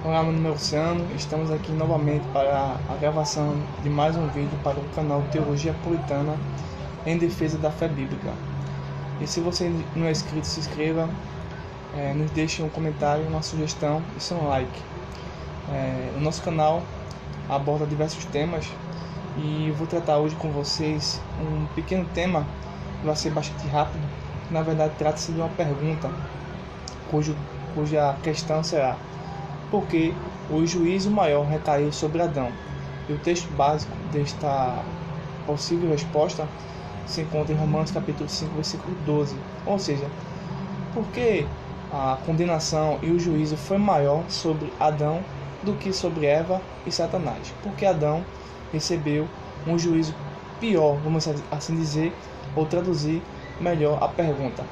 Olá, meu nome é Luciano, estamos aqui novamente para a gravação de mais um vídeo para o canal Teologia Puritana em defesa da fé bíblica. E se você não é inscrito, se inscreva, nos deixe um comentário, uma sugestão e seu like. O nosso canal aborda diversos temas e eu vou tratar hoje com vocês um pequeno tema que vai ser bastante rápido. Na verdade, trata-se de uma pergunta cuja questão será: por que o juízo maior recaiu sobre Adão? E o texto básico desta possível resposta se encontra em Romanos capítulo 5, versículo 12. Ou seja, por que a condenação e o juízo foi maior sobre Adão do que sobre Eva e Satanás? Porque Adão recebeu um juízo pior, vamos assim dizer, ou traduzir melhor a pergunta.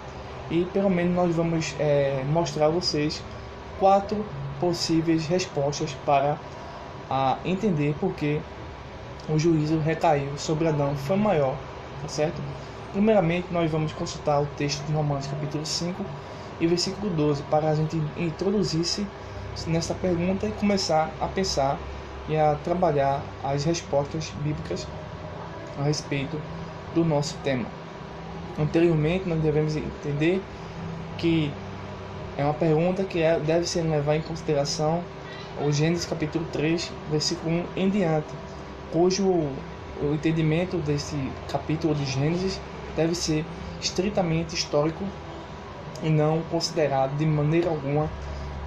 E pelo menos nós vamos mostrar a vocês 4 possíveis respostas para entender por que o juízo recaiu sobre Adão foi maior, tá certo? Primeiramente, nós vamos consultar o texto de Romanos capítulo 5 e versículo 12 para a gente introduzir-se nessa pergunta e começar a pensar e a trabalhar as respostas bíblicas a respeito do nosso tema. Anteriormente, nós devemos entender que é uma pergunta que deve ser levada em consideração o Gênesis capítulo 3, versículo 1 em diante, cujo o entendimento desse capítulo de Gênesis deve ser estritamente histórico e não considerado de maneira alguma,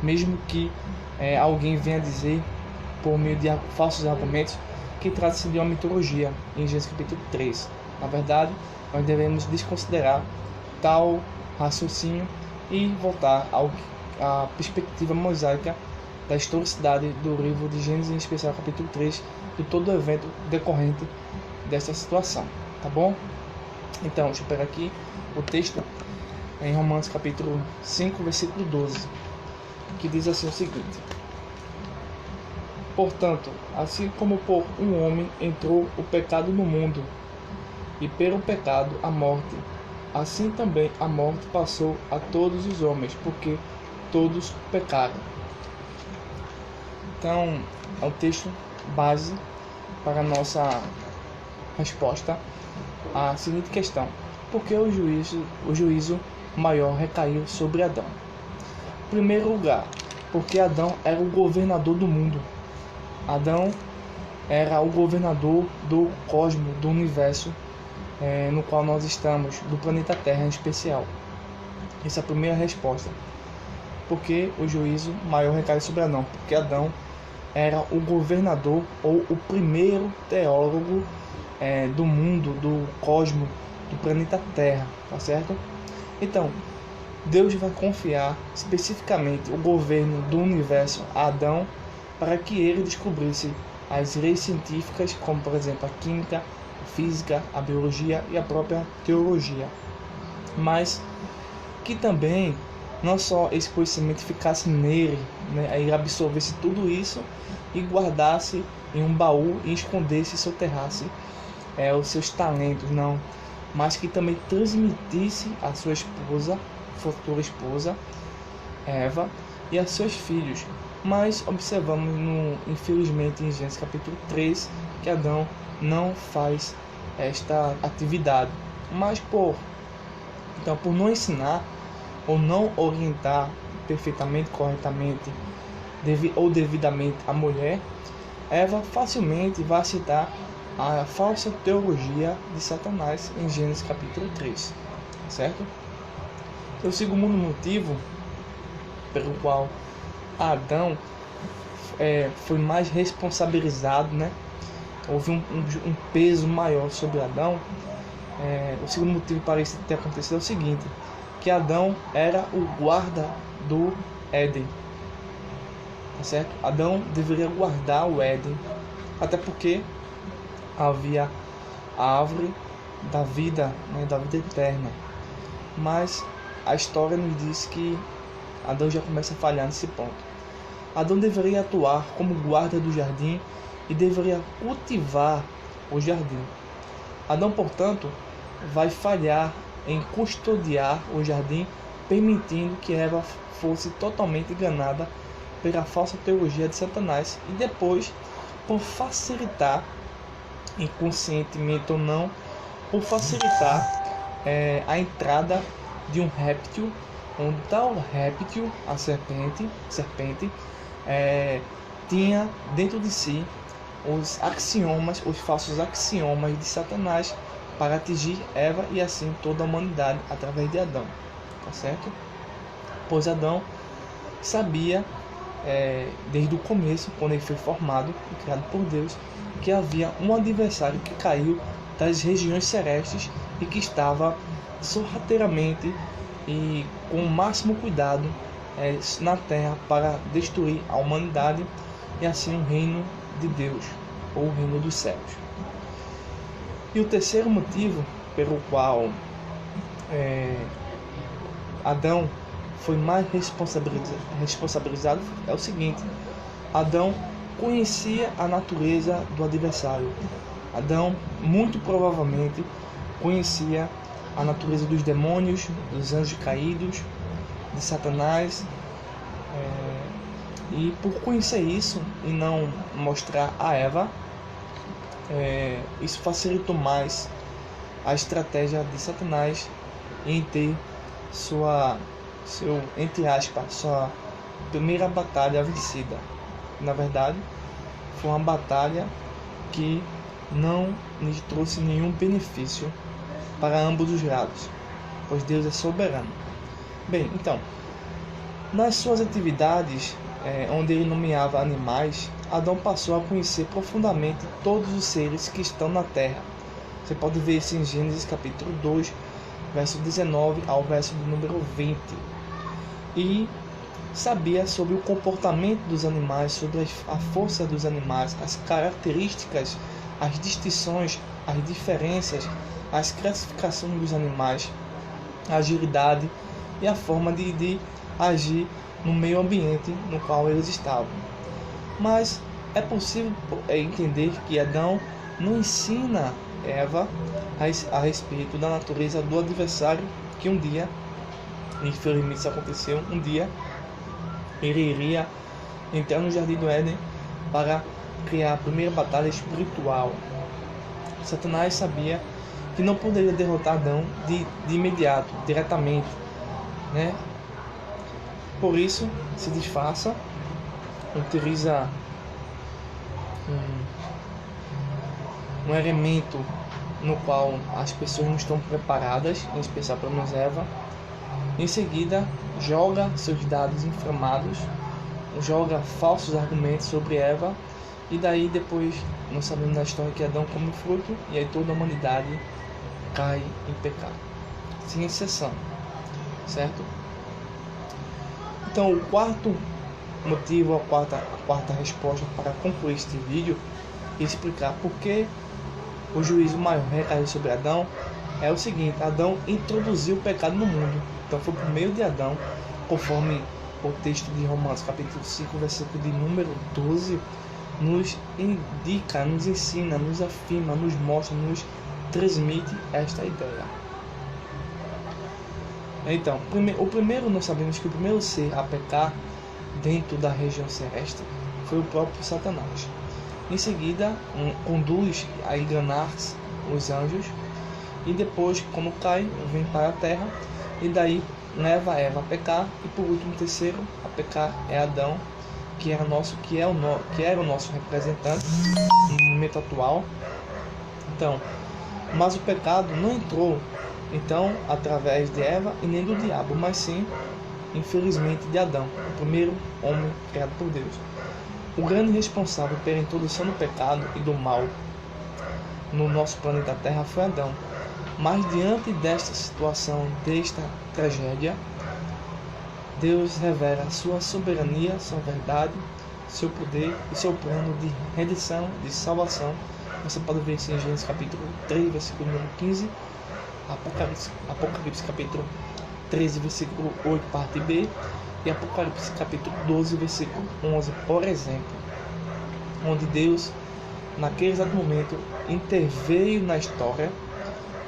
mesmo que alguém venha dizer, por meio de falsos argumentos, que trata-se de uma mitologia em Gênesis capítulo 3. Na verdade, nós devemos desconsiderar tal raciocínio e voltar à perspectiva mosaica da historicidade do livro de Gênesis, em especial capítulo 3, de todo o evento decorrente dessa situação, tá bom? Então, deixa eu pegar aqui o texto em Romanos capítulo 5, versículo 12, que diz assim o seguinte: portanto, assim como por um homem entrou o pecado no mundo, e pelo pecado a morte, assim também a morte passou a todos os homens, porque todos pecaram. Então, é o texto base para a nossa resposta à seguinte questão: por que o juízo maior recaiu sobre Adão? Em primeiro lugar, porque Adão era o governador do mundo. Adão era o governador do cosmos, do universo no qual nós estamos, do planeta Terra em especial. Essa é a primeira resposta. Porque o juízo maior recai sobre Adão? Porque Adão era o governador ou o primeiro teólogo do mundo, do cosmos, do planeta Terra, tá certo? Então, Deus vai confiar especificamente o governo do universo a Adão para que ele descobrisse as leis científicas, como por exemplo a química, a física, a biologia e a própria teologia. Mas que também não só esse conhecimento ficasse nele, né, aí absorvesse tudo isso e guardasse em um baú e escondesse e soterrasse os seus talentos, não, mas que também transmitisse à sua esposa, futura esposa, Eva, e a seus filhos. Mas observamos, infelizmente, em Gênesis capítulo 3, que Adão não faz esta atividade. Mas por não ensinar ou não orientar perfeitamente, corretamente ou devidamente a mulher, Eva facilmente vai citar a falsa teologia de Satanás em Gênesis capítulo 3, certo? O segundo motivo pelo qual Adão foi mais responsabilizado, né? Houve um peso maior sobre Adão. O segundo motivo para isso ter acontecido é o seguinte: que Adão era o guarda do Éden, tá certo? Adão deveria guardar o Éden, até porque havia a árvore da vida, né, da vida eterna. Mas a história nos diz que Adão já começa a falhar nesse ponto. Adão deveria atuar como guarda do jardim e deveria cultivar o jardim. Adão, portanto, vai falhar em custodiar o jardim, permitindo que Eva fosse totalmente enganada pela falsa teologia de Satanás e depois, por facilitar, inconscientemente ou não, por facilitar a entrada de um réptil, onde tal réptil, a serpente tinha dentro de si os axiomas, os falsos axiomas de Satanás para atingir Eva e assim toda a humanidade através de Adão, tá certo? Pois Adão sabia desde o começo, quando ele foi formado e criado por Deus, que havia um adversário que caiu das regiões celestes e que estava sorrateiramente e com o máximo cuidado na terra para destruir a humanidade e assim o reino de Deus, ou o reino dos céus. E o terceiro motivo pelo qual Adão foi mais responsabilizado é o seguinte: Adão conhecia a natureza do adversário. Adão, muito provavelmente, conhecia a natureza dos demônios, dos anjos caídos, de Satanás, e por conhecer isso e não mostrar a Eva, isso facilitou mais a estratégia de Satanás em ter sua primeira batalha vencida. Na verdade, foi uma batalha que não lhe trouxe nenhum benefício para ambos os lados, pois Deus é soberano. Bem, então, nas suas atividades, onde ele nomeava animais, Adão passou a conhecer profundamente todos os seres que estão na terra. Você pode ver isso em Gênesis capítulo 2, verso 19 ao verso de número 20. E sabia sobre o comportamento dos animais, sobre a força dos animais, as características, as distinções, as diferenças, as classificações dos animais, a agilidade e a forma de agir no meio ambiente no qual eles estavam. Mas é possível entender que Adão não ensina Eva a respeito da natureza do adversário, que um dia, infelizmente isso aconteceu, um dia ele iria entrar no Jardim do Éden para criar a primeira batalha espiritual. Satanás sabia que não poderia derrotar Adão de imediato, diretamente, né? Por isso, se disfarça, utiliza um elemento no qual as pessoas não estão preparadas, em especial pelo menos Eva. Em seguida, joga seus dados inflamados, joga falsos argumentos sobre Eva, e daí depois nós sabemos na história que Adão come o fruto e aí toda a humanidade cai em pecado, sem exceção, certo? Então, o quarto motivo, a quarta resposta para concluir este vídeo e explicar por que o juízo maior recaiu sobre Adão é o seguinte: Adão introduziu o pecado no mundo. Então foi por meio de Adão, conforme o texto de Romanos capítulo 5, versículo de número 12, nos indica, nos ensina, nos afirma, nos mostra, nos transmite esta ideia. Então, nós sabemos que o primeiro ser a pecar dentro da região celeste foi o próprio Satanás. Em seguida, conduz a enganar os anjos, e depois, quando cai, vem para a terra, e daí leva Eva a pecar, e por último, terceiro a pecar é Adão, que era o nosso representante no momento atual. Então, mas o pecado não entrou através de Eva e nem do diabo, mas sim, infelizmente, de Adão, o primeiro homem criado por Deus. O grande responsável pela introdução do pecado e do mal no nosso planeta Terra foi Adão. Mas diante desta situação, desta tragédia, Deus revela sua soberania, sua verdade, seu poder e seu plano de redenção, de salvação. Você pode ver isso em Gênesis capítulo 3, versículo número 15, Apocalipse capítulo 13, versículo 8, parte B, e Apocalipse capítulo 12, versículo 11, por exemplo, onde Deus, naquele exato momento, interveio na história,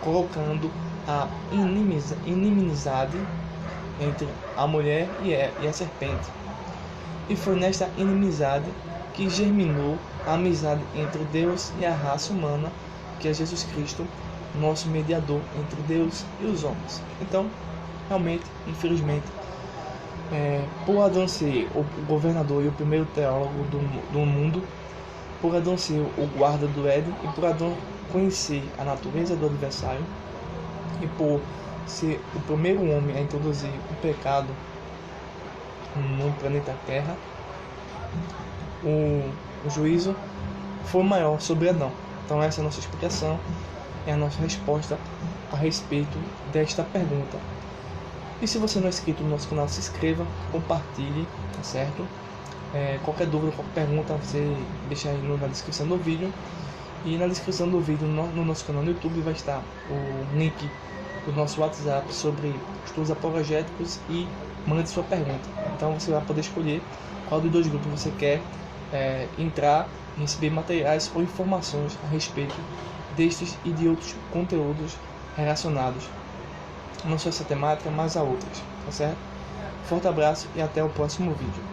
colocando a inimizade entre a mulher e a serpente. E foi nesta inimizade que germinou a amizade entre Deus e a raça humana, que é Jesus Cristo, nosso mediador entre Deus e os homens. Então, realmente, infelizmente, por Adão ser o governador e o primeiro teólogo do mundo, por Adão ser o guarda do Éden e por Adão conhecer a natureza do adversário e por ser o primeiro homem a introduzir o pecado no planeta Terra, o juízo foi maior sobre Adão. Então essa é a nossa explicação, é a nossa resposta a respeito desta pergunta. E se você não é inscrito no nosso canal, se inscreva, compartilhe, tá certo? Qualquer dúvida, qualquer pergunta, você deixa aí na descrição do vídeo. E na descrição do vídeo no nosso canal no YouTube vai estar o link do nosso WhatsApp sobre estudos apologéticos e mande sua pergunta. Então você vai poder escolher qual dos dois grupos você quer entrar e receber materiais ou informações a respeito destes e de outros conteúdos relacionados, não só essa temática, mas a outras, tá certo? Forte abraço e até o próximo vídeo.